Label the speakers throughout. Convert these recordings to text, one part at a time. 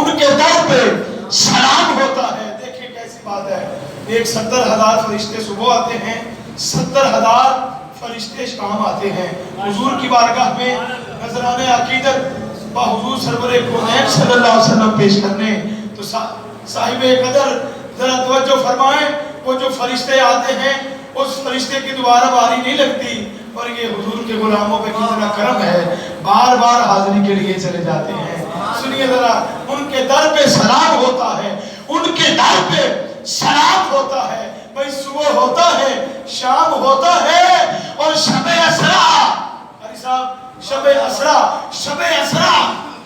Speaker 1: ان کے در پہ سلام ہوتا ہے۔ دیکھیں کیسی بات ہے، ایک 70,000 فرشتے صبح آتے ہیں، 70,000 فرشتے شام آتے ہیں حضور کی بارگاہ میں نذرانے عقیدت با حضور سرور کونین صلی اللہ علیہ وسلم پیش کرنے۔ تو صاحب قدر ذرا توجہ فرمائیں، وہ جو فرشتے آتے ہیں اس فرشتے کی دوبارہ باری نہیں لگتی، اور یہ حضور کے غلاموں پہ کتنا کرم ہے، بار بار حاضری کے لیے چلے جاتے ہیں۔ سنیے ذرا، ان کے در پہ سلام ہوتا ہے، ان کے در پہ سلام ہوتا ہے۔ بھئی صبح ہوتا ہے، شام ہوتا ہے، اور شب اسرا، علی صاحب شب اسرا، شب اسرا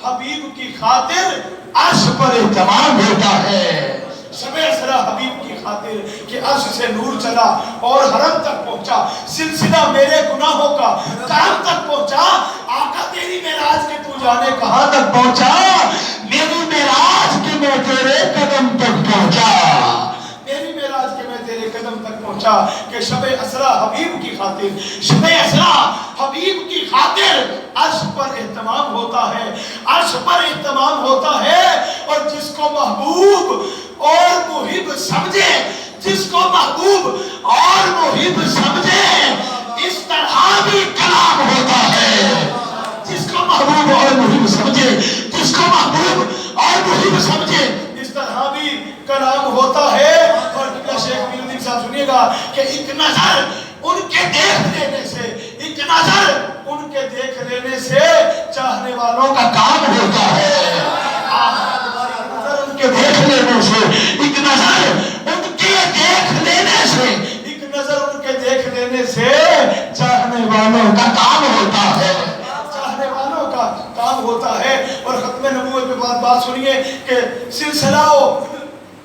Speaker 1: حبیب کی خاطر عرش پر اہتمام ہوتا ہے۔ شب اسرا حبیب کی خاطر کہ عرش سے نور چلا اور حرم تک پہنچا، سلسلہ میرے گناہوں کا کرم تک پہنچا۔ آقا تیری معراج کے تو جانے کہاں تک پہنچا، میری معراج کے میں تیرے قدم تک پہنچا، میری معراج کے میں تیرے قدم تک پہنچا۔ کہ شب اسرا حبیب کی خاطر، شب اسرا حبیب کی خاطر عرش پر اہتمام ہوتا ہے، عرش پر اہتمام ہوتا ہے۔ اور جس کو محبوب اور محب سمجھے، جس کو محبوب اور محب سمجھے، اس طرح بھی کلام ہوتا ہے۔ جس کو محبوب اور محب سمجھے، جس کو محبوب اور محب سمجھے، اس طرح بھی کلام ہوتا ہے۔ اور شیخ امین الدین صاحب سنیے گا کہ ایک نظر ان کے دیکھ لینے سے، ایک نظر ان کے دیکھ لینے سے چاہنے والوں کا کام ہوتا ہے۔ ان کے دیکھ لینے سے، ایک نظر ان کے دیکھ لینے سے، ایک نظر ان کے دیکھ لینے سے چاہنے والوں کا کام ہوتا ہے، چاہنے والوں کا کام ہوتا ہے۔ اور ختم نبوت پہ بات سنیے کہ سلسلہ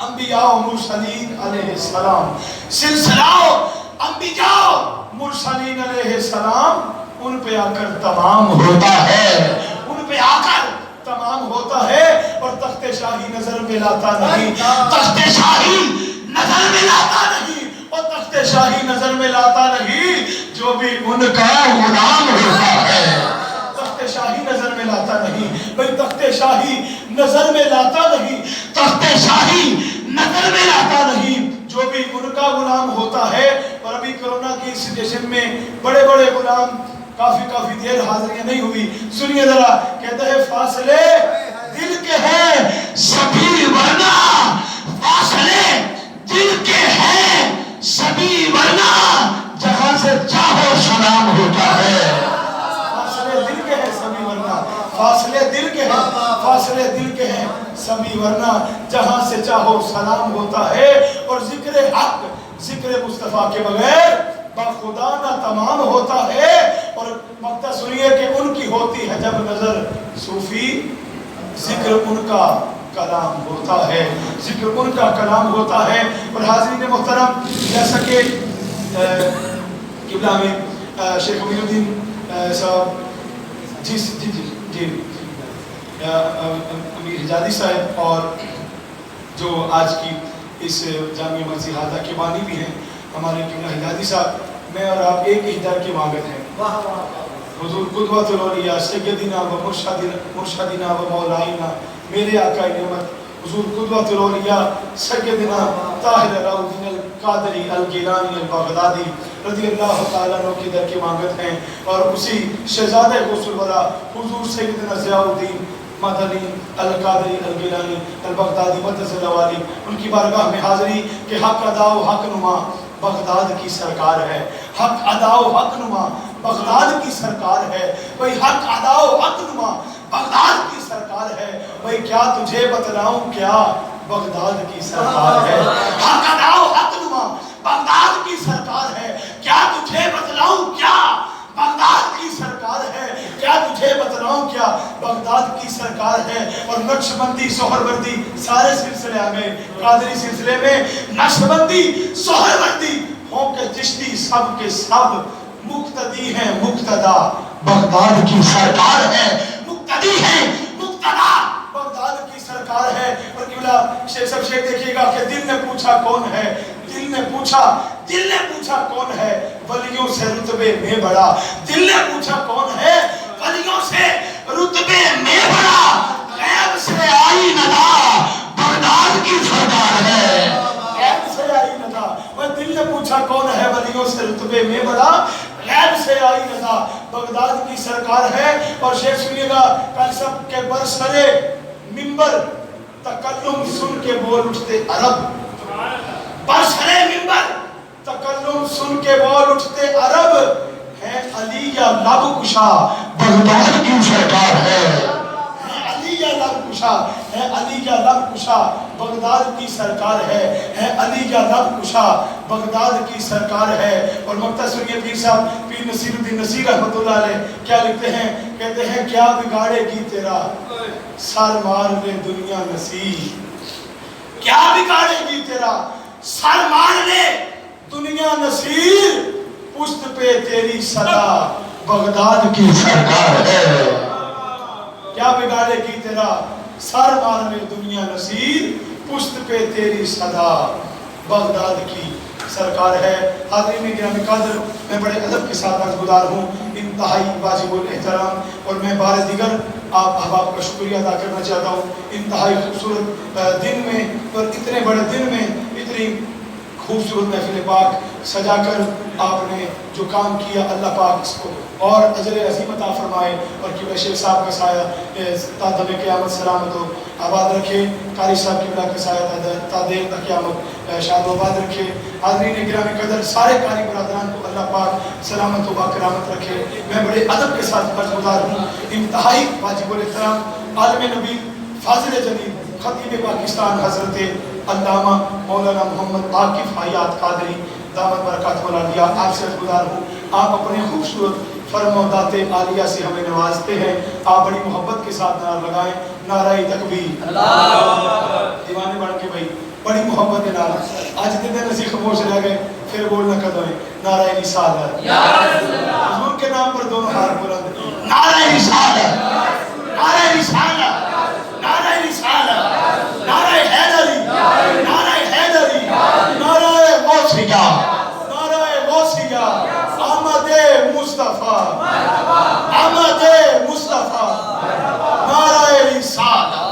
Speaker 1: انبیاء و مرسلین علیہ السلام، سلسلہ انبیاء مرسلین علیہ السلام ان پہ آ کر تمام ہوتا ہے، ان پہ آ کر تمام ہوتا ہے۔ اور تخت شاہی نظر میں لاتا نہیں، تخت شاہی نظر میں لاتا نہیں، اور تخت شاہی نظر میں لاتا نہیں جو بھی ان کا غلام ہوتا ہے۔ تخت شاہی نظر میں لاتا نہیں، بھئی تخت شاہی نظر میں لاتا نہیں، تخت شاہی نظر میں لاتا نہیں جو بھی ان کا غلام ہوتا ہے۔ اور ابھی کرونا کی سچویشن میں بڑے بڑے غلام کافی دیر حاضریاں نہیں ہوئی، سنیے ذرا، کہتا ہے فاصلے دل کے ہیں سبھی ورنہ، فاصلے دل کے ہیں سبھی ورنہ، جہاں سے چاہو سلام ہوتا ہے۔ فاصلے دل کے ہیں سبھی ورنہ، فاصلے دل کے ہیں، فاصلے دل کے ہیں سبھی ورنہ، جہاں سے چاہو سلام ہوتا ہے۔ اور ذکر حق، ذکر مصطفیٰ کے بغیر بخدا نہ تمام ہوتا ہے۔ اور مقطع سنیے کہ ان کی ہوتی ہے جب نظر صوفی، ذکر ان کا کلام ہوتا ہے، ذکر ان کا کلام ہوتا ہے۔ اور حاضرین محترم، جیسا کہ قبلہ میں شیخ امین الدین صاحب جی امیر حجازی صاحب اور جو آج کی اس جامعہ مسجد ہادہ کے بانی بھی ہیں ہمارے قبلہ حجازی صاحب، میں اور آپ ایک ہی در کے مانگت ہیں۔ حضور قدوۃ الاولیاء سیدنا و مرشدنا و مولائنا، میرے آقا نعمت حضور قدوۃ الاولیاء سیدنا طاہر الدین القادری الگیلانی البغدادی رضی اللہ تعالیٰ عنہ کے در کے مانگت ہیں۔ اور اسی شہزادہ غوث الورا حضور سیدنا ضیاء الدین مدنی القادری الگیلانی البغدادی مدثر الوالی، ان کی بارگاہ میں حاضری کہ حق ادا و حق نما بغداد کی سرکار ہے، حق ادا و حق نما بغداد کی سرکار ہے۔ بھئی حق ادا و حق نما بغداد کی سرکار ہے، بھئی کیا تجھے بتلاؤں کیا بغداد کی سرکار ہے۔ حق ادا و حق نما بغداد کی سرکار ہے، کیا تجھے بتلاؤں کیا بغداد کی سرکار ہے، کیا تجھے بتلاؤں کیا بغداد کی سرکار ہے۔ اور نقش بندی سہر وردی سارے سلسلے آ گئے، قادری سلسلے میں نقش بندی سہر وردی ہوں کہ چشتی سب کے سب مقتدی ہیں، مقتدا بغداد کی سرکار ہے، مقتدی ہیں، مقتدا بغداد کی سرکار ہے۔ اور قبلہ شیخ صاحب شیخ دیکھیے گا کہ دل نے پوچھا کون ہے، دل نے پوچھا کون ہے ولیوں سے رتبے میں بڑا، دل نے پوچھا کون ہے ولیوں سے رتبے میں بڑا، غیب سے آئی ندا پوچھا کون ہے ولیوں سے رتبے میں بڑا، غیب سے آئی ندا بغداد کی سرکار ہے۔ اور شعر سنیے گا، کل سب کے برسرے منبر تکلم سن کے بول اٹھتے عرب، برسرے منبر تکلم سن کے بول اٹھتے عرب، ہے علی یا لب کشا بغداد کی سرکار ہے، ہے علی یا لب کشا، ہے علی یا لب کشا بغداد کی سرکار ہے علی یا لب کشا بغداد کی سرکار ہے۔ اور مقطع سنیے پیر صاحب، پیر نصیر الدین نصیر رحمۃ اللہ علیہ کیا لکھتے ہیں، کہتے ہیں کیا بگاڑے گی تیرا سر مار لے دنیا نصیر، کیا بگاڑے گی تیرا سر مار لے دنیا نصیر، پشت پہ تیری صدا بغداد کی سرکار ہے، کیا بگاڑے گی تیرا سر مار لے دنیا نصیر، پشت پہ تیری صدا بغداد کی سرکار ہے۔ حاضرین گرامی قدر، میں بڑے ادب کے ساتھ آج گزار ہوں، انتہائی واجب الاحترام، اور میں بار دیگر آپ احباب کا شکریہ ادا کرنا چاہتا ہوں۔ انتہائی خوبصورت دن میں اور اتنے بڑے دن میں اتنی خوبصورت محفل پاک سجا کر آپ نے جو کام کیا، اللہ پاک اس کو اور اجر عظیم عطا فرمائے، اور کہ شیخ صاحب کا سایہ تا دم قیامت سلامت و آباد رکھے، قاری صاحب کی بلا کا سایہ تا دیر تا قیامت شاد و آباد رکھے۔ حاضرین گرامی قدر، سارے قاری برادران کو اللہ پاک سلامت و باکرامت رکھے۔ میں بڑے ادب کے ساتھ برگزار ہوں، انتہائی واجب الاحترام عالم نبی فاضل جلیل خطیب پاکستان حضرت علامہ مولانا محمد عاکف حیات قادری دامت برکاتہ العالیہ، آپ سے گزار ہوں، آپ اپنے خوبصورت فرمودات عالیہ سے ہمیں نوازتے ہیں، آپ بڑی محبت کے ساتھ نعرہ لگائیں، نعرہ تکبیر، دیوانے بڑھ کے بھائی بڑی محبت نعرہ، آج دن اسی خاموش رہ گئے، پھر بولنا کدویں، نعرہ رسالت، حضور کے نام پر دونوں ہاتھ بلند، نعرہ رسالت، نعرہ رسالت، نعرہ رسالت، نعرہ حیدری، نعرہ حیدری، نعرہ غوثیہ، نعرہ غوثیہ، آمد مصطفیٰ، آمد مصطفیٰ، نعرہ رسالت۔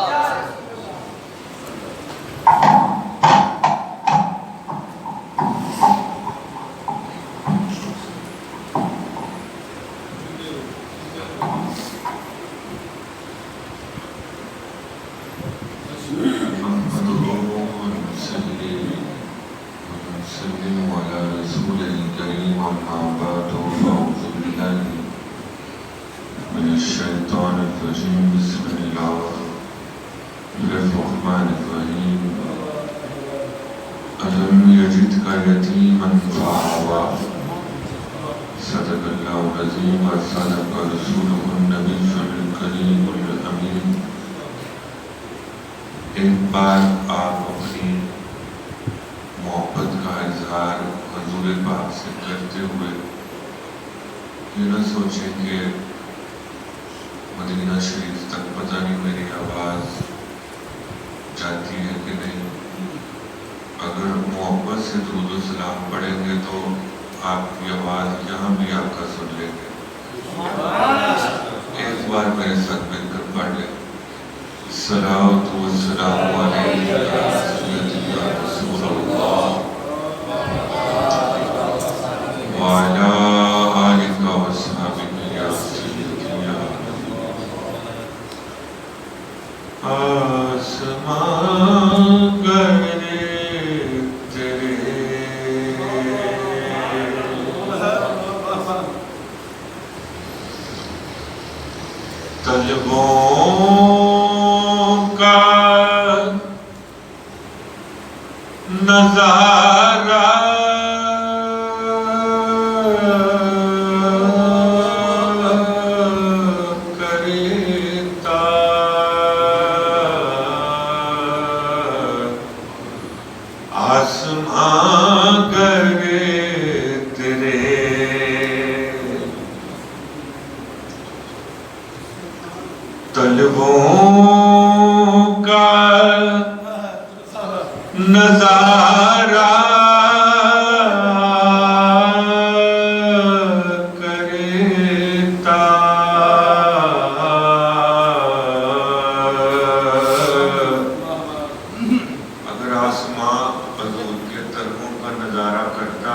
Speaker 2: صدق اللہ العظیم و صدق رسولہ النبی الکریم الامین۔ ایک بار آپ اپنی محبت کا اظہار حضور پاک سے کرتے ہوئے یہ نہ سوچیں کہ مدینہ شریف تک پتہ نہیں میری آواز جاتی ہے کہ نہیں۔ اگر محبت سے درود و سلام پڑھیں گے تو آپ کی آواز یہاں بھی آپ کا سن لیں گے۔ ایک بار میرے ساتھ مل کر پڑھ لیں، صلاۃ و سلام علیک یا سیدی یا رسول اللہ وعلی آلک و اصحابک یا سیدی یا آسمان گرے طلبوں کا نظارہ کرتا آسمان گرے تیرے طلبوں کا نظارہ کرتا اگر آسمان حضور کے طلبوں کا نظارہ کرتا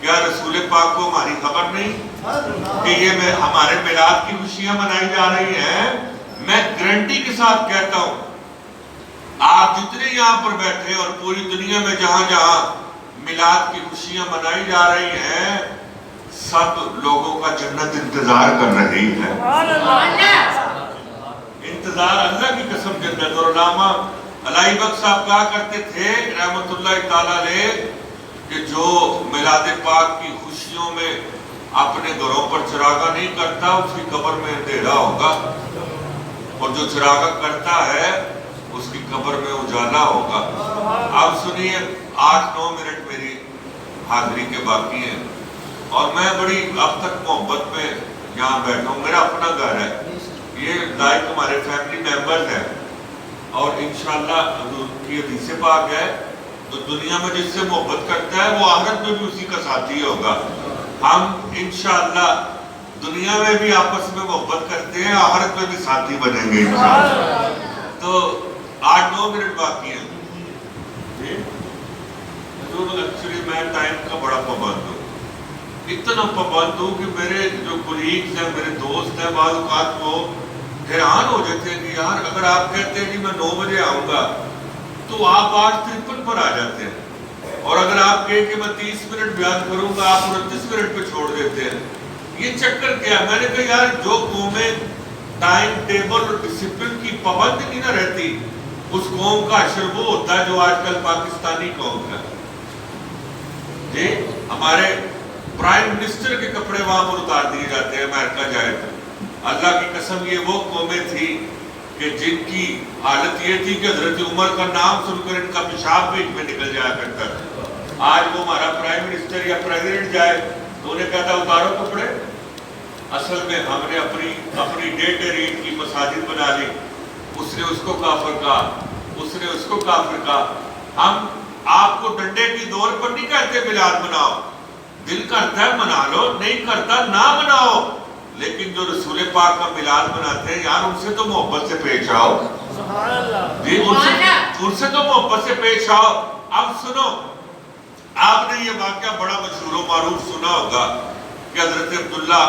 Speaker 2: کیا رسول پاک کو ہماری خبر نہیں کہ یہ ہمارے میلاد کی خوشیاں منائی جا رہی ہیں؟ میں گارنٹی کے ساتھ کہتا ہوں آپ جتنے یہاں پر بیٹھے اور پوری دنیا میں جہاں جہاں میلاد کی خوشیاں منائی جا رہی ہیں، سب لوگوں کا جنت انتظار کر رہی ہے، انتظار اللہ کی قسم جنت۔ اور علامہ علائی بخش صاحب کہا کرتے تھے رحمت اللہ تعالیٰ علیہ کہ جو میلاد پاک کی خوشیوں میں اپنے گھروں پر چراغا نہیں کرتا اس کی قبر میں اندھیرا ہوگا، اور جو چراغا کرتا ہے اس کی قبر میں اجالا ہوگا۔ اب سنیے 8-9 منٹ میری حاضری کے باقی ہیں، اور میں بڑی اب تک محبت میں یہاں بیٹھا ہوں، میرا اپنا گھر ہے، یہ لائک ہمارے فیملی ممبرز ہیں، اور انشاءاللہ حضور کی حدیث پاک ہے تو دنیا میں جس سے محبت کرتا ہے وہ آخرت میں بھی اسی کا ساتھی ہوگا۔ ہم انشاءاللہ دنیا میں بھی آپس میں محبت کرتے ہیں، آخرت میں بھی ساتھی بنیں گے انشاءاللہ۔ تو 8-9 منٹ باقی ہیں جی حضور، ایکچولی میں ٹائم کا بڑا پابند ہوں، اتنا پابند ہوں کہ میرے جو کولیگز ہیں، میرے دوست ہیں، بعض اوقات وہ حیران ہو جاتے ہیں کہ یار اگر آپ کہتے ہیں کہ میں 9 بجے آؤں گا تو آپ 8:53 پر آ جاتے ہیں، اور اگر آپ کہیں کہ میں 30 منٹ بیان کروں گا آپ 29 منٹ پہ چھوڑ دیتے ہیں۔ یہ چکر کیا؟ میں نے کہا یار جو قومیں ٹائم ٹیبل اور ڈسپلن کی پابند نہیں نہ رہتی، اس قوم کا حشر وہ ہوتا ہے جو آج کل پاکستانی قوم کا جی، ہمارے پرائم منسٹر کے کپڑے وہاں پر اتار دیے جاتے ہیں امریکہ جائے تو۔ اللہ کی قسم یہ وہ قومیں تھی کہ جن کی حالت یہ تھی کہ حضرت عمر کا نام سن کر ان کا پیشاب بھی میں نکل جایا کرتا تھا۔ آج وہ ہمارا پرائم منسٹر یا پریزیڈنٹ جائے تو انہیں کہتا اتارو کپڑے۔ اصل میں ہم نے اپنی ڈیٹ ریٹ کی مساجد بنا لی، اس نے اس کو کافر کہا، اس نے اس کو کافر کہا۔ ہم آپ کو ڈنڈے کی دور پر نہیں کہتے میلاد مناؤ، دل کرتا ہے منا لو، نہیں کرتا نہ مناؤ، لیکن جو رسول پاک کا میلاد مناتے ہیں یار ان سے تو محبت سے پیش آؤ جی، ان سے تو محبت سے پیش آؤ۔ اب سنو، آپ نے یہ واقعہ بڑا مشہور و معروف سنا ہوگا کہ حضرت عبداللہ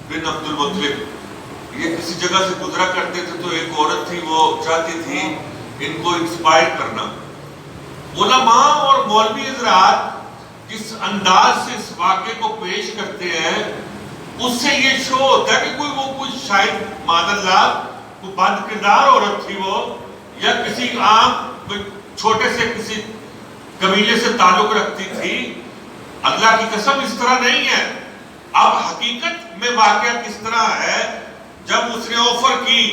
Speaker 2: بن عبد المطلب یہ کسی جگہ سے گزرا کرتے تھے تو ایک عورت تھی، وہ چاہتی تھی ان کو انسپائر کرنا۔ علماء اور مولوی حضرات جس انداز سے اس واقعے کو پیش کرتے ہیں اس سے یہ شو ہوتا ہے کہ کوئی شاید ماذ اللہ کوئی بد کردار عورت تھی وہ، یا کسی عام چھوٹے سے کسی قبیلے سے تعلق رکھتی تھی۔ اللہ کی قسم اس طرح نہیں ہے۔ اب حقیقت میں واقعہ کس طرح ہے، جب اس نے آفر کی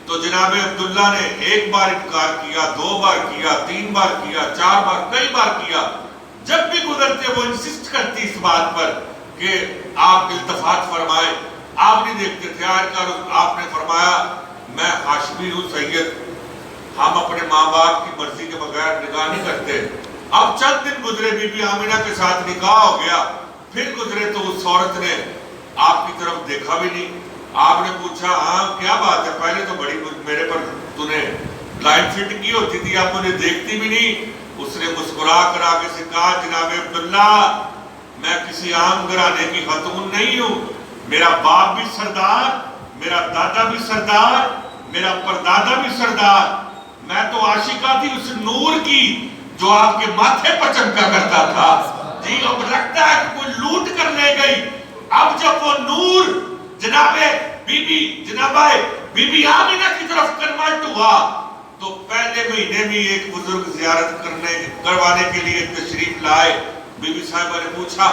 Speaker 2: تو جناب عبداللہ نے 1 بار انکار کیا، 2 بار کیا، 3 بار کیا، 4 بار، کئی بار کیا۔ جب بھی گزرتے وہ انسسٹ کرتی اس بات پر کہ آپ التفات فرمائیں۔ آپ نہیں دیکھتے تھے، آپ نے فرمایا میں ہاشمی ہوں سید، ہم اپنے ماں باپ کی مرضی کے بغیر نکاح نہیں کرتے۔ اب چند دن گزرے، بی بی آمنہ کے ساتھ نکاح ہو گیا، پھر گزرے تو اس عورت نے آپ کی طرف دیکھا بھی نہیں۔ آپ نے پوچھا ہاں کیا بات ہے، پہلے تو بڑی میرے پر تو نے لائن فٹ کی ہوتی تھی، آپ مجھے دیکھتی بھی نہیں۔ اس نے مسکرا کر آگے سے کہا جناب عبداللہ میں کسی عام گھرانے کی خاتون نہیں ہوں، میرا باپ بھی سردار، میرا دادا بھی سردار، میرا پردادا بھی سردار، میں تو عاشقہ تھی اس نور کی جو آپ کے ماتھے پر چمکا کرتا تھا جی۔ اب لگتا ہے کہ کوئی لوٹ کر لے گئی۔ اب جب وہ نور جناب بی بی آمنہ کی طرف کنورٹ ہوا تو پہلے مہینے میں ایک بزرگ زیارت کروانے کے لیے تشریف لائے۔ بی بی صاحبہ نے پوچھا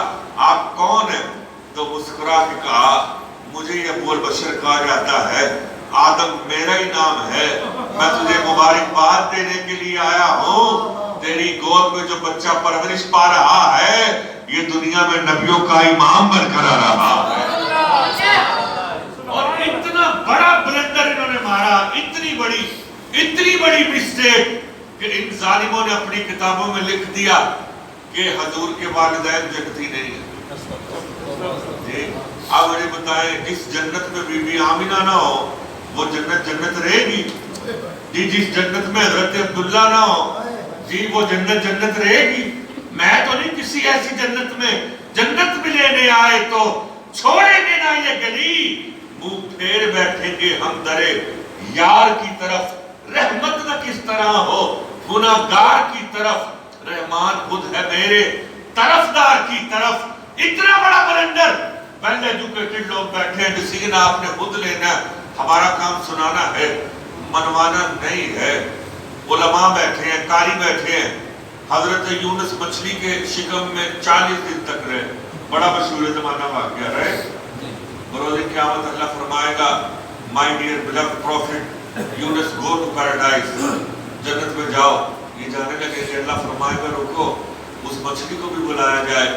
Speaker 2: آپ کون ہیں؟ تو مسکرا کے کہا مجھے یہ ابو البشر کہا جاتا ہے، آدم میرا ہی نام ہے، میں تجھے مبارکباد دینے کے لیے آیا ہوں، تیری گود میں جو بچہ پرورش پا رہا ہے یہ دنیا میں نبیوں کا امام بن کر آ رہا ہے۔ اور اتنا بڑا بلندر انہوں نے مارا، اتنی بڑی مسٹیک کہ ان ظالموں نے اپنی کتابوں میں لکھ دیا کہ حضور کے والدین جنتی نہیں ہیں جی۔ اب مجھے بتائیں جس جنت میں بی بی آمنہ نہ ہو وہ جنت رہے گی جی؟ جس جنت میں حضرت عبداللہ نہ ہو جی وہ جنت رہے گی؟ میں تو نہیں کسی ایسی جنت میں آئے تو چھوڑیں گے نہ یہ گلی، منہ پھیر بیٹھیں گے ہم درے یار کی طرف، رحمت نہ کس طرح ہو گناہگار کی طرف، رحمان خود ہے میرے طرفدار کی طرف۔ اتنا بڑا بلندر، ویل ایجوکیٹڈ لوگ بیٹھے ہیں، ڈیسیجن آپ نے خود لینا ہے، ہمارا کام سنانا ہے، منوانا نہیں ہے۔ علماء بیٹھے ہیں، قاری بیٹھے ہیں، حضرت یونس مچھلی کے شکم میں 40 دن تک رہے، بڑا مشہور زمانہ واقعہ رہے۔ بروز قیامت اللہ فرمائے گا my dear beloved prophet Yunus go to paradise, جنت میں جاؤ۔ یہ جانے لگے کہ اللہ فرمائے گا رکو، اس مچھلی کو بھی بلایا جائے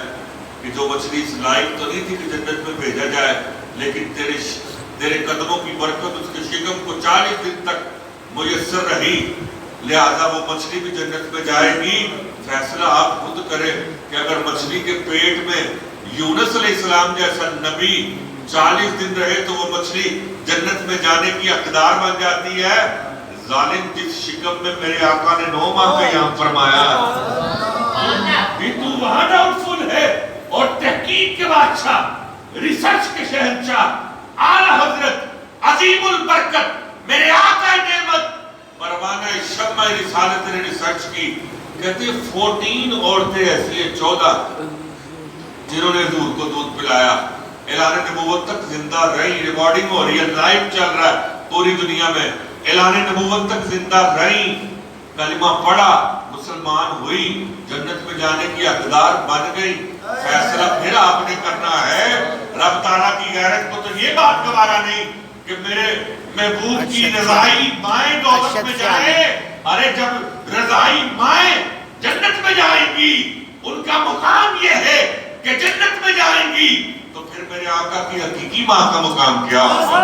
Speaker 2: کہ جو مچھلی اس لائق تو نہیں تھی کہ جنت میں بھیجا جائے، لیکن تیرے قدموں کی برکت اس کے شکم کو 40 دن تک میسر رہی، لہذا وہ مچھلی بھی جنت میں جائے گی۔ فیصلہ آپ خود کریں کہ اگر مچھلی کے پیٹ میں یونس علیہ السلام جیسا نبی 40 دن رہے تو وہ مچھلی جنت میں جانے کی حقدار بن جاتی ہے۔ ظالم جس شکم میں میرے آقا نے 9 ماہ کا یام فرمایا، بھی تو وہاں ڈاؤٹ فل ہے۔ اور تحقیق کے بادشاہ، ریسرچ کے شہنشاہ، اعلیٰ حضرت عظیم البرکت میرے آقا نعمت پروانہ شمع رسالت نے ریسرچ کی، کہتے ہیں 14 عورتیں ایسی ہیں 14 جنہوں نے حضور کو دودھ پلایا، اعلان نبوت تک زندہ رہی، ریکارڈنگ ہو رہی ہے، لائیو چل رہا ہے پوری دنیا میں، اعلان نبوت تک زندہ رہی، کلمہ پڑھا، مسلمان ہوئی، جنت میں جانے کی حقدار بن گئی۔ فیصلہ پھر آپ نے کرنا ہے۔ رب تعالیٰ کی غیرت کو تو یہ بات گوارا نہیں کہ میرے محبوب کی رضائی مائیں دوزخ میں جائیں۔ ارے جب رضائی مائیں جنت میں جائیں گی، ان کا مقام یہ ہے کہ جنت میں جائیں گی، تو پھر میرے آقا کی حقیقی ماں کا مقام کیا ہوگا؟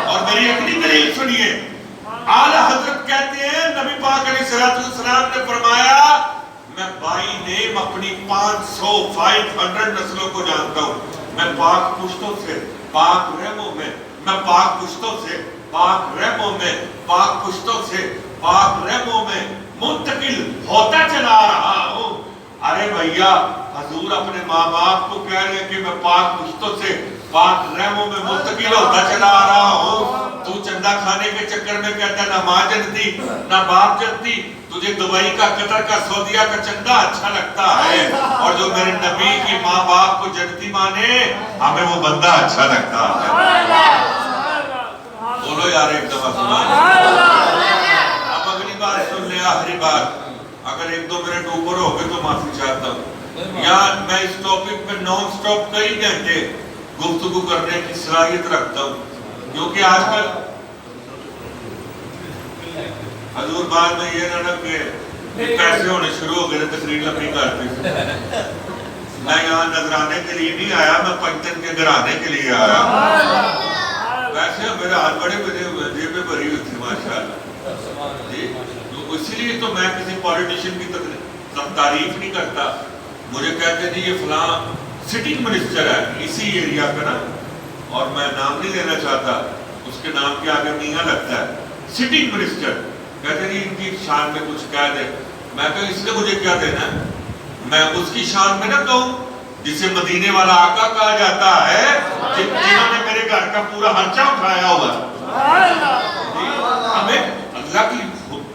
Speaker 2: اور میری اگلی دلیل سنیے، اعلیٰ حضرت کہتے ہیں نبی پاک علیہ السلام نے فرمایا میں بائی نیم اپنی 500 نسلوں کو جانتا ہوں، میں پاک پشتوں سے پاک رحموں میں، میں پاک پشتوں سے پاک رحموں میں، پاک پشتوں سے پاک رحموں میں منتقل ہوتا چلا رہا ہوں۔ ارے بھیا حضور اپنے ماں باپ کو کہہ رہے ہیں کہ میں پاک پشتوں سے پاک رحموں میں منتقل ہوتا چلا آ رہا ہوں، تو چندہ کھانے کے چکر میں کہتا ہے نہ ماں جنتی نہ باپ جنتی، تجھے دبئی کا قطر کا سعودیہ کا چندہ اچھا لگتا ہے، اور جو میرے نبی کی ماں باپ کو جنتی مانے ہمیں وہ بندہ اچھا لگتا ہے۔ بولو یار ایک دفعہ سبحان اللہ۔ اب اگلی بات سن لے، آخری بات، اگر ایک دو میرے ڈوبر ہو گئے تو معافی چاہتا ہوں۔ یہاں میں اس ٹاپک پہ نان سٹاپ کئی گھنٹے گفتگو کرنے کی صلاحیت رکھتا ہوں، کیونکہ آج کل حضور بعد میں یہ نہ کہ پیسے ہونے شروع ہو گئے تقریر لمبی کرتے، میں یہاں نظرانے کے لیے نہیں آیا، میں پنجتن کے گھرانے کے لیے آیا۔ ویسے میرے ہاتھ بڑے بڑے ہوئے، جیبیں بھری ہوئی تھی ماشاءاللہ جی، تو اسی لیے تو میں کسی پولیٹیشین کی تعریف نہیں کرتا۔ مجھے کہتے ہیں یہ فلاں سٹنگ منسٹر ہے اسی ایریا کا نا، اور میں نام نہیں لینا چاہتا، اس کے نام کے آگے میاں لگتا ہے، سٹنگ منسٹر، کہتے ہیں ان کی شان میں کچھ کہہ دے، میں کہا اس نے مجھے کیا دینا، میں اس کی شان میں نہ کہوں جسے مدینے والا آقا کہا جاتا ہے، جنہوں نے میرے گھر کا پورا خرچہ اٹھایا ہوا ہے۔ ہمیں اللہ کی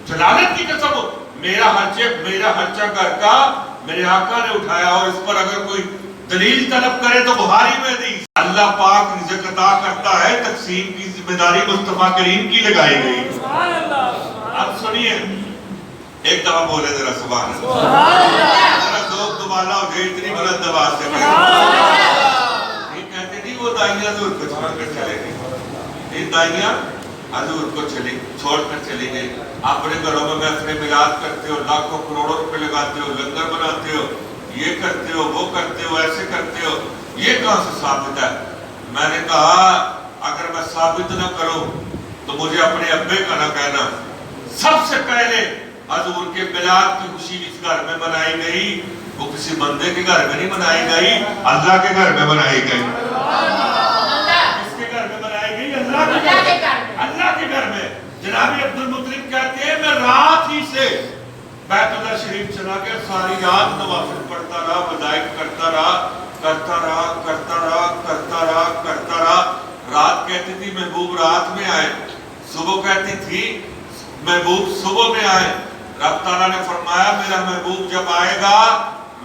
Speaker 2: جلالت کی قسم ہو، میرا خرچہ گھر کا میرے آقا نے اٹھایا، اور اس پر اگر کوئی دلیل طلب کرے تو بخاری میں حدیث، اللہ پاک رزق عطا کرتا ہے، تقسیم کی ذمہ داری مصطفیٰ کریم کی لگائی گئی۔ اب سنیے، ایک دفعہ بولے ذرا سبحان اللہ، ذرا ذوق دوبالا ہو جائے اتنی بلند آواز سے، یہ کہتے نہیں وہ دائیاں حضور کو چھوڑ کر چلے گئے، یہ دائیاں حضور کو چھوڑ کر چلی گئی، اپنے گھروں میں محفلیں میلاد کرتے ہو، لاکھوں کروڑوں روپے لگاتے ہو، لنگر بناتے ہو، یہ کرتے ہو، وہ کرتے ہو، ایسے کرتے ہو، یہ کہاں سے ثابت ہے؟ میں نے کہا اگر میں ثابت نہ کروں تو مجھے اپنے ابے کا نہ کہنا۔ سب سے پہلے حضور کے میلاد کی خوشی اس گھر میں منائی گئی، وہ کسی بندے کے گھر میں نہیں منائی گئی، اللہ کے گھر میں منائی گئی۔ کس کے گھر میں منائی گئی؟ اللہ کے گھر میں۔ جناب عبد المطلب کہتے ہیں میں رات ہی سے بیت اللہ شریف چلا گیا، ساری رات نوافل پڑھتا رہا، وظائف کرتا رہا، رات میں آئے. صبح کہتی تھی محبوب صبح میں آئے. رب تعالیٰ نے فرمایا میرا محبوب جب آئے گا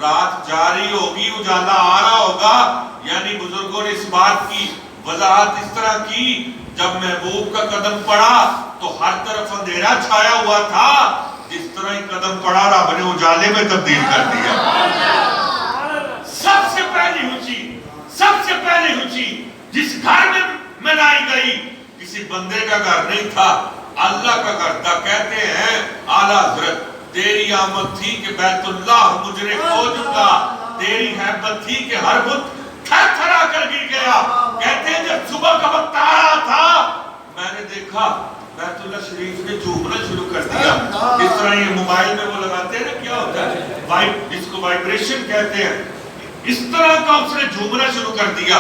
Speaker 2: رات جاری ہوگی, اجالا آ رہا ہوگا. یعنی بزرگوں نے اس بات کی وضاحت اس طرح کی, جب محبوب کا قدم پڑا تو ہر طرف اندھیرا چھایا ہوا تھا, جس طرح ہی قدم پڑا رب نے اجالے میں تبدیل کر دیا. سب سے پہلی اونچی جس گھر میں منائی گئی کسی بندے کا گھر نہیں تھا, اللہ کا گھر تھا. کہتے ہیں اعلیٰ حضرت تیری آمد تھی کہ بیت اللہ مجرے ہو چکا, تیری حیبت تھی کہ ہر بت تھر تھرا کر گر گیا. کہتے ہیں جب صبح کا وقت آ رہا تھا میں نے دیکھا بیت اللہ شریف نے جھومنا شروع کر دیا. اس طرح یہ موبائل میں وہ لگاتے ہیں نا, کیا ہوتا ہے جس کو وائبریشن کہتے ہیں, اس طرح کا اس نے جھومنا شروع کر دیا.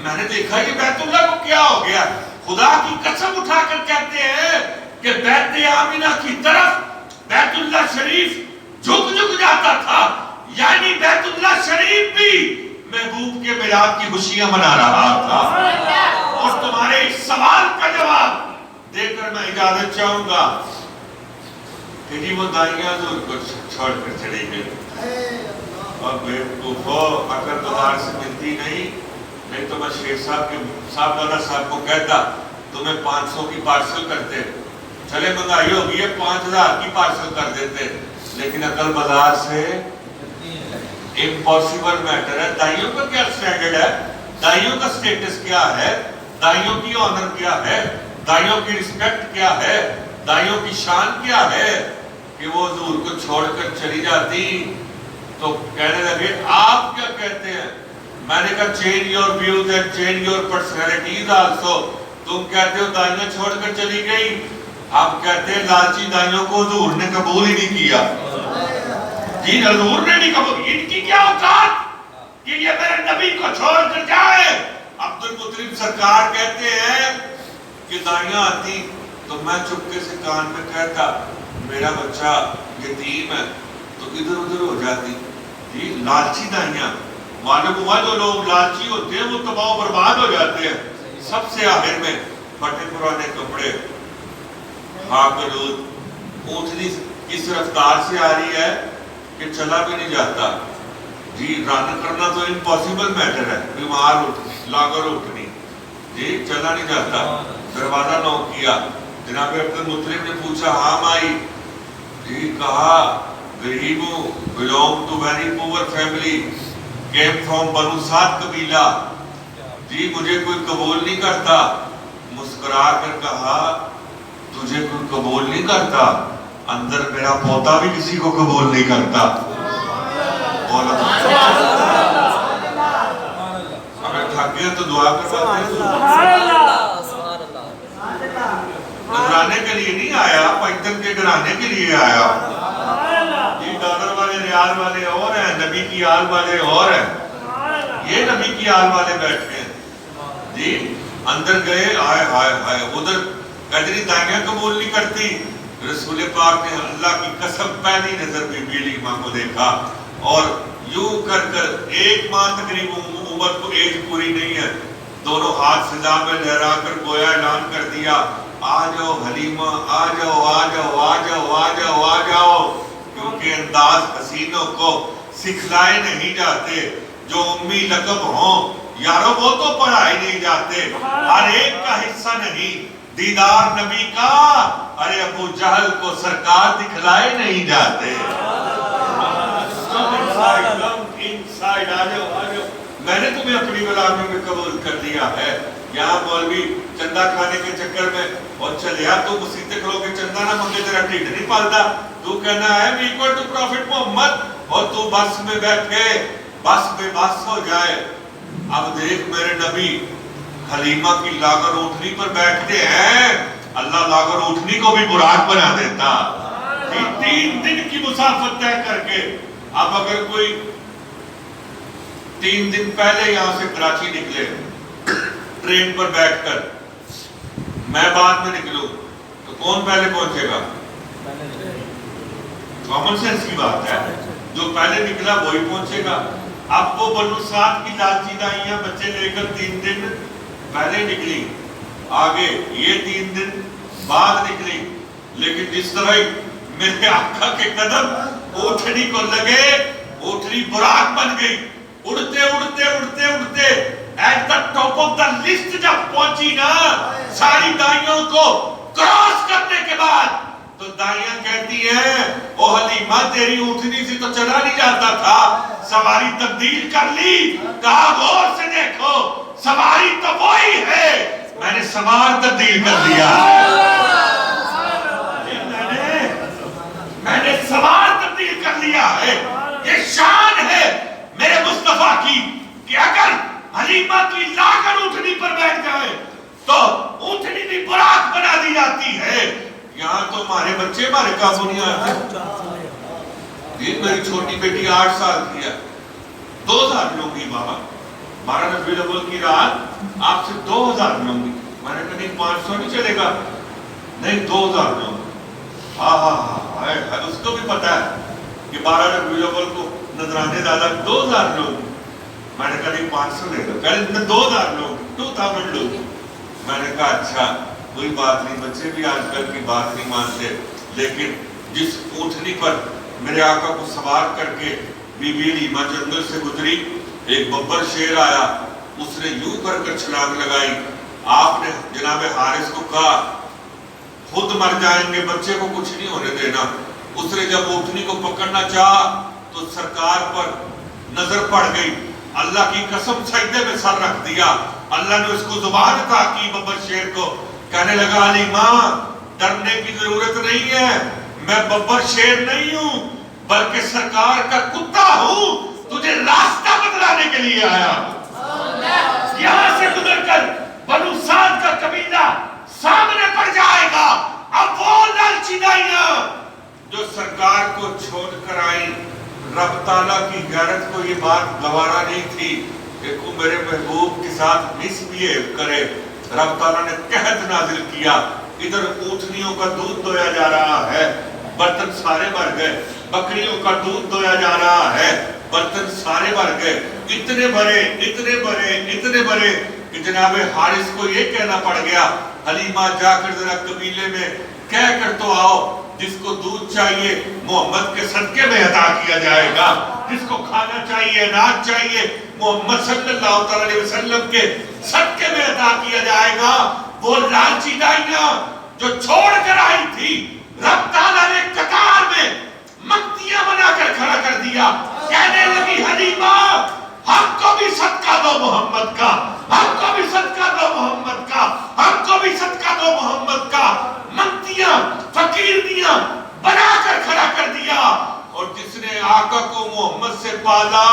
Speaker 2: میں نے دیکھا یہ بیت اللہ کو کیا ہو گیا. خدا کی قسم اٹھا کر کہتے ہیں کہ بیت آمینہ کی طرف بیت اللہ شریف جھک جاتا تھا. یعنی بیت اللہ شریف بھی محبوب کے میلاد کی خوشیاں منا رہا تھا. اور تمہارے اس سوال کا جواب دے کر میں اجازت چاہوں گا کہ جی وہ دائیاں حضور کو چھوڑ کر چلی گئی. اور بیوقوفو اگر دولار سے ملتی نہیں تو میں شیخ صاحب دولار صاحب کو کہتا تمہیں 500 کی پارسل کرتے, چلے مہنگائی ہوگی ہے 5000 کی پارسل کر دیتے. لیکن عقل بازار سے امپاسبل میٹر ہے. دائیوں کا کیا سٹینڈرڈ ہے, دائیوں کا سٹیٹس کیا ہے, دائیوں کی آنر کیا ہے, دائیوں کی رسپیکٹ کیا ہے, دائیوں کی شان کیا ہے کہ وہ حضور کو چھوڑ کر چلی جاتی. تو کہنے لگے آپ کیا کہتے ہیں. میں نے کہا change your views and change your personalities also. تم کہتے ہو دائیاں چھوڑ کر چلی گئی, آپ کہتے ہیں لالچی دائیوں کو حضور نے قبول ہی نہیں کیا. جی حضور نے نہیں قبول, ان کی کیا اوقات کہ یہ میرے نبی کو چھوڑ کر جائے. عبد المطلب سرکار کہتے ہیں کہ دائیاں آتی تو میں چپکے سے کان میں کہتا میرا بچہ یتیم ہے, تو ادھر ادھر ہو جاتی. جی لالچی دائیاں, معلوم ہوا جو لوگ لالچی ہوتے ہیں وہ تباہ و برباد ہو جاتے ہیں. سب سے آخر میں پھٹے پرانے کپڑے, خاک آلود, اونٹنی کس رفتار سے آ رہی ہے کہ چلا بھی نہیں جاتا. جی رن کرنا تو امپاسبل میٹر ہے, بیمار اٹھنی, لاغر اٹھنی, جی چلا نہیں جاتا. دروازہ نوک کیا, جناب عبد المطلب نے پوچھا ہاں مائی. جی کہا غریب ہوں, belong to very poor family, came from بنو سعد قبیلہ. جی مجھے کوئی قبول نہیں کرتا. مسکرا کر کہا تجھے کوئی قبول نہیں کرتا, اندر میرا پوتا بھی کسی کو قبول نہیں کرتا. اگر تھک گیا تو دعا کرواتے ہیں. نذرانے کے لیے نہیں آیا, پنجتن کے گھرانے کے لیے آیا. یہ ڈالر والے ریال والے اور ہیں, نبی کی آل والے اور ہیں. یہ نبی کی آل والے بیٹھے ہیں. جی اندر گئے, آئے ہائے ہائے, ادھر قدری دائیاں قبول نہیں کرتی. رسول پاک نے اللہ کی قسم پہلی نظر بی بی علیمہ کو دیکھا اور یوں کر کر ایک ماہ تقریب عمر کو ایج پوری نہیں ہے, دونوں ہاتھ فضا میں لہرا کر گویا اعلان کر دیا آ جاؤ حلیمہ, آ جاؤ آ جاؤ آ جاؤ آ جاؤ آ جاؤ. کیونکہ انداز حسینوں کو سکھلائے نہیں جاتے. جو امی لقب ہوں یارو وہ تو پڑھائے نہیں جاتے. ہر ایک کا حصہ نہیں دیدار نبی کا, ارے ابو جہل کو سرکار دکھلائے نہیں جاتے. میں نے تمہیں اپنی غلامی میں قبول کر دیا ہے. یہاں مولوی چندہ کھانے کے چکر میں اور چلیا تو مسیطے کھلو کے چندہ نہ مانگے تیرا ٹھیک نہیں پالتا. تو کہنا ہے we equal to Prophet محمد, اور تو بس میں بیٹھے بس میں بس ہو جائے. اب دیکھ میرے نبی حلیمہ کی لاغر اونٹنی پر بیٹھتے ہیں, اللہ لاغر اونٹنی کو بھی براق بنا دیتا. 3 دن کی مسافت طے کر کے. اب اگر کوئی 3 دن پہلے یہاں سے کراچی نکلے ٹرین پر بیٹھ کر, میں بعد میں نکلوں تو کون پہلے پہنچے گا؟ کامن سینس کی بات ہے, جو پہلے نکلا وہی پہنچے گا. اب وہ بنو سعد کی لالچی دائیاں بچے لے کر 3 دن پہلے نکلی. آگے یہ 3 دن بعد نکلی، لیکن جس طرح میرے آقا کے قدم اونٹنی کو لگے، اونٹنی براق بن گئی، اڑتے اڑتے اڑتے اڑتے at the top of the list جب پہنچی نا، ساری دائیوں کو کراس کرنے کے بعد، تو دائیاں کہتی ہیں او حلیمہ تیری اونٹنی سے تو چلا نہیں جاتا تھا، سواری تبدیل کر لی۔ کہا غور سے دیکھو، سواری تو وہی ہے، میں نے سوار تبدیل کر دیا، میں نے سوار تبدیل کر لیا ہے۔ یہ شان ہے میرے مصطفیٰ کی کہ اگر حلیمہ کی لا کر اونٹنی پر بیٹھ جائے تو اونٹنی بھی براق بنا دی جاتی ہے۔ یہاں تو ہمارے بچے ہمارے قابو نہیں آتے۔ یہ میری چھوٹی بیٹی 8 سال کی ہے، 2000 لوں گی بابا، 12 ربیع الاول کی رات آپ سے 2000 لوں گی۔ میں نے کہا نہیں 500 نہیں چلے گا، نہیں 2000 لوں گی۔ اس کو بھی پتا ہے کہ 12 ربیع الاول کو نذرانے دادا 2000 لوگ، میں نے کہا نہیں 500 لے گا، کہہ میں 2000 لوگ 2000 لوگ۔ میں نے کہا اچھا کوئی بات نہیں، بچے بھی آج کل کی بات نہیں مانتے، لیکن جس اونٹنی پر میرے آقا کو سوار کر کے بی بی حلیمہ جنگل سے گزری، ایک ببر شیر آیا، اس نے یوں کر چھلانگ لگائی۔ آپ نے جناب حارث کو کہا خود مر جائیں گے، بچے کو کچھ نہیں ہونے دینا۔ اس نے جب اونٹنی کو پکڑنا چاہا تو سرکار پر نظر پڑ گئی، اللہ کی قسم سجدے میں سر رکھ دیا۔ اللہ نے اس کو زبان عطا کی ببر شیر کو، کہنے لگا حلیمہ ڈرنے کی ضرورت نہیں ہے، میں ببر شیر نہیں ہوں بلکہ سرکار کا کتا ہوں، تجھے راستہ بتلانے کے لیے آیا ہوں۔ یہاں سے گزر کر بنو سعد کا قبیلہ سامنے پڑ جائے گا۔ اب وہ لالچی دائیاں جو سرکار کو چھوڑ کر آئیں، رب تعالیٰ کی غیرت کو یہ بات گوارا نہیں تھی کہ کو میرے محبوب کے ساتھ مس بیہیو کرے۔ رب تعالیٰ نے قحط نازل کیا، ادھر اونٹنیوں کا دودھ دویا جا رہا ہے، برتن سارے بھر گئے، بکریوں کا دودھ دویا جا رہا ہے، برتن سارے بھر گئے، اتنے بھرے اتنے بھرے اتنے بھرے کہ جناب حارث کو یہ کہنا پڑ گیا حلیمہ جا کر ذرا قبیلے میں کہہ کر تو آؤ، جس کو دودھ چاہیے محمد کے صدقے میں عطا کیا جائے گا، جس کو کھانا چاہیے اناج چاہیے محمد صلی اللہ علیہ وسلم کے صدقے میں عطا کیا جائے گا۔ وہ لالچی دائیاں جو چھوڑ کر آئی تھی، رب تعالیٰ نے قطار میں مکتیاں بنا کر کھڑا کر دیا، کہنے لگی حلیمہ ہم کو بھی صدقہ دو محمد کا، ہم کو بھی صدقہ دو محمد کا، ہم کو بھی صدقہ دو محمد کا۔ منگتیاں فقیرنیاں بنا کر کھڑا کر دیا، اور جس نے آقا کو محمد سے پالا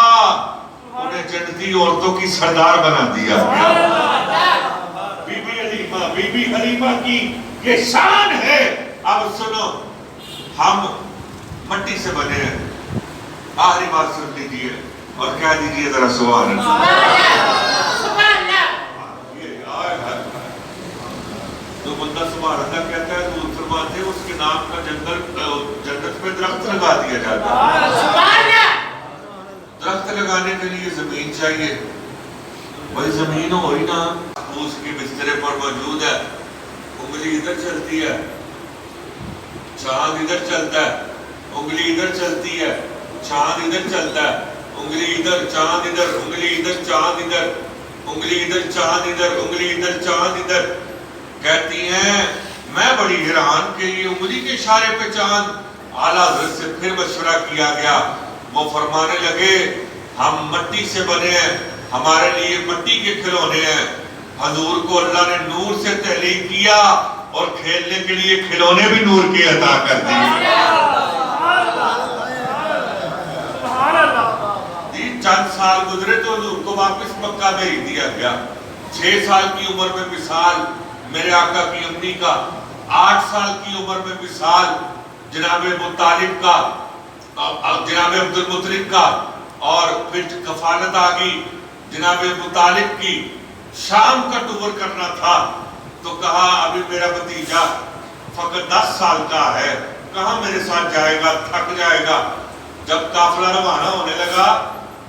Speaker 2: انہیں جنتی عورتوں کی سردار بنا دیا۔ بی بی حلیمہ کی یہ شان ہے۔ اب سنو، ہم مٹی سے بنے ہیں، آخری بات سن لیجئے اور کہہ دیجئے ذرا سبحان اللہ۔ جو بندہ سبحان اللہ کہتا ہے تو فرماتے ہیں اس کے نام کا جنت میں درخت لگا دیا جاتا ہے۔ درخت لگانے کے لیے زمین چاہیے، وہی زمین ہو ہی نا، اس کے بسترے پر موجود ہے، انگلی ادھر چلتی ہے، چاند ادھر چلتا ہے، انگلی ادھر چلتی ہے، چاند ادھر چلتا ہے، انگلی ادھر چاند ادھر، انگلی ادھر چاند ادھر، انگلی ادھر چاند ادھر، انگلی ادھر چاند ادھر۔ کہتی ہیں میں بڑی حیران کہ یہ انگلی کے اشارے پہ چاند۔ اعلیٰ حضرت سے پھر مشورہ کیا گیا، وہ فرمانے لگے ہم مٹی سے بنے ہیں، ہمارے لیے مٹی کے کھلونے ہیں، حضور کو اللہ نے نور سے تحلیق کیا اور کھیلنے کے لیے کھلونے بھی نور کے عطا کر دیے۔ چند سال گزرے تو حضور کو واپس مکہ بھیج دیا گیا۔ 6 سال کی عمر میں وصال میرے آقا کی امی کا، 8 سال کی عمر میں وصال جناب مطالب کا، جناب عبد المطلب کا، اور پھر کفالت آگئی جناب مطالب کی۔ شام کا ٹور کرنا تھا تو کہا ابھی میرا بھتیجا فقط 10 سال کا ہے، کہاں میرے ساتھ جائے گا، تھک جائے گا۔ جب قافلہ روانہ ہونے لگا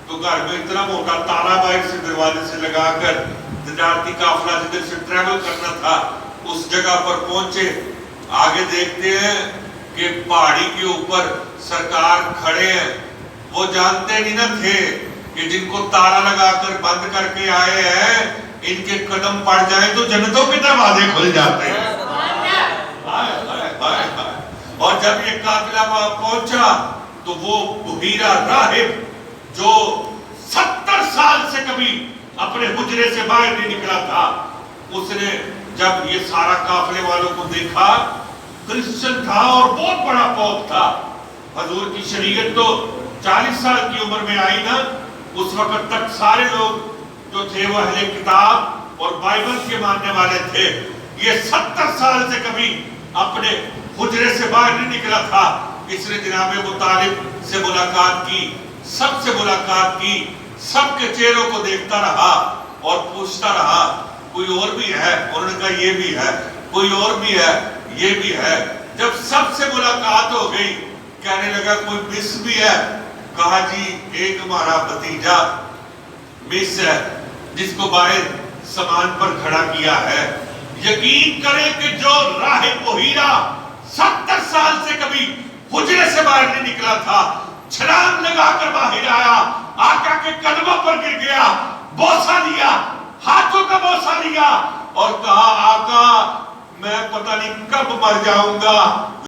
Speaker 2: تو گھر میں اتنا موٹا تالا باہر سے دروازے سے لگا کر تجارتی قافلہ جدھر سے ٹریول کرنا تھا اس جگہ پر پہنچے. آگے دیکھتے ہیں کہ پہاڑی کے اوپر سرکار کھڑے ہیں. وہ جانتے نہیں نہ تھے کہ جن کو تالا لگا کر بند کر کے آئے ہیں ان کے قدم پڑ جائیں تو جنتوں کے دروازے کھل جاتے ہیں. اور جب یہ قافلہ وہاں پہنچا تو وہ بحیرہ راہب جو 70 سال سے کبھی اپنے حجرے سے باہر نہیں نکلا تھا, اس نے جب یہ سارا قافلے والوں کو دیکھا, کرسچن تھا اور بہت بڑا پوپ تھا. حضور کی شریعت تو 40 سال کی عمر میں آئی نا, اس وقت تک سارے لوگ جو تھے وہ اہل کتاب اور بائبل کے ماننے والے تھے. یہ 70 سال سے کبھی اپنے حجرے سے باہر نہیں نکلا تھا. اس نے جناب ابو طالب سے ملاقات کی, سب سے ملاقات کی, سب کے چہروں کو دیکھتا رہا اور پوچھتا رہا کوئی اور بھی ہے؟ انہوں نے کہا یہ بھی ہے. کوئی اور بھی ہے؟ یہ بھی ہے. جب سب سے ملاقات ہو گئی کہنے لگا کوئی مس بھی ہے؟ کہا جی ایک ہمارا بھتیجا مس ہے جس کو باہر سامان پر کھڑا کیا ہے. یقین کریں کہ جو راہب بحیرہ 70 سال سے کبھی حجرے سے باہر نہیں نکلا تھا, چھلانگ لگا کر باہر آیا, آقا کے قدموں پر گر گیا, بوسہ لیا, ہاتھوں کا بوسہ لیا اور کہا آقا میں پتہ نہیں کب مر جاؤں گا